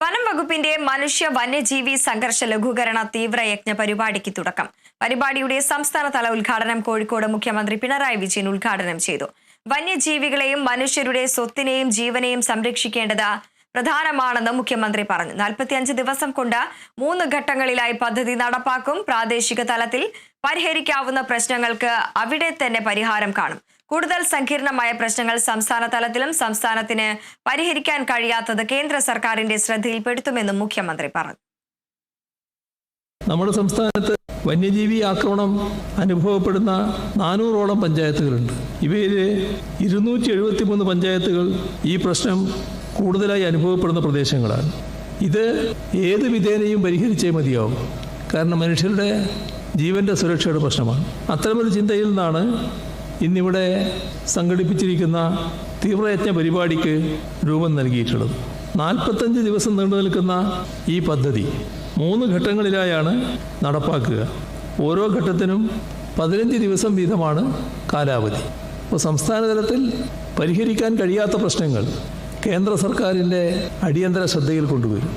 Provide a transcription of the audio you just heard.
വനം വകുപ്പിന്റെ മനുഷ്യ വന്യജീവി സംഘർഷ ലഘൂകരണ തീവ്രയജ്ഞ പരിപാടിക്ക് തുടക്കം. പരിപാടിയുടെ സംസ്ഥാനതല ഉദ്ഘാടനം കോഴിക്കോട് മുഖ്യമന്ത്രി പിണറായി വിജയൻ ഉദ്ഘാടനം ചെയ്തു. വന്യജീവികളെയും മനുഷ്യരുടെ സ്വത്തിനെയും ജീവനെയും സംരക്ഷിക്കേണ്ടത് പ്രധാനമാണെന്ന് മുഖ്യമന്ത്രി പറഞ്ഞു. 45 ദിവസം കൊണ്ട് 3 ഘട്ടങ്ങളിലായി പദ്ധതി നടപ്പാക്കും. പ്രാദേശിക തലത്തിൽ പരിഹരിക്കാവുന്ന പ്രശ്നങ്ങൾക്ക് അവിടെ തന്നെ പരിഹാരം കാണും. കൂടുതൽ സങ്കീർണമായ പ്രശ്നങ്ങൾ സംസ്ഥാന തലത്തിലും സംസ്ഥാനത്തിന് പരിഹരിക്കാൻ കഴിയാത്തത് കേന്ദ്ര സർക്കാരിന്റെ ശ്രദ്ധയിൽപ്പെടുത്തുമെന്നും മുഖ്യമന്ത്രി പറഞ്ഞു. നമ്മുടെ സംസ്ഥാനത്ത് വന്യജീവി ആക്രമണം അനുഭവപ്പെടുന്ന 400ഓളം പഞ്ചായത്തുകളുണ്ട്. ഇവയിൽ 273 പഞ്ചായത്തുകൾ ഈ പ്രശ്നം കൂടുതലായി അനുഭവപ്പെടുന്ന പ്രദേശങ്ങളാണ്. ഇത് ഏത് വിധേനയും പരിഹരിച്ചേ മതിയാവും. കാരണം മനുഷ്യരുടെ ജീവന്റെ സുരക്ഷയുടെ പ്രശ്നമാണ്. അത്തരമൊരു ചിന്തയിൽ നിന്നാണ് ഇന്നിവിടെ സംഘടിപ്പിച്ചിരിക്കുന്ന തീവ്രയജ്ഞ പരിപാടിക്ക് രൂപം നൽകിയിട്ടുള്ളത്. 45 ദിവസം നീണ്ടു നിൽക്കുന്ന ഈ പദ്ധതി 3 ഘട്ടങ്ങളിലായാണ് നടപ്പാക്കുക. ഓരോ ഘട്ടത്തിനും 15 ദിവസം വീതമാണ് കാലാവധി. അപ്പോൾ സംസ്ഥാന തലത്തിൽ പരിഹരിക്കാൻ കഴിയാത്ത പ്രശ്നങ്ങൾ കേന്ദ്ര സർക്കാരിൻ്റെ അടിയന്തര ശ്രദ്ധയിൽ കൊണ്ടുവരും.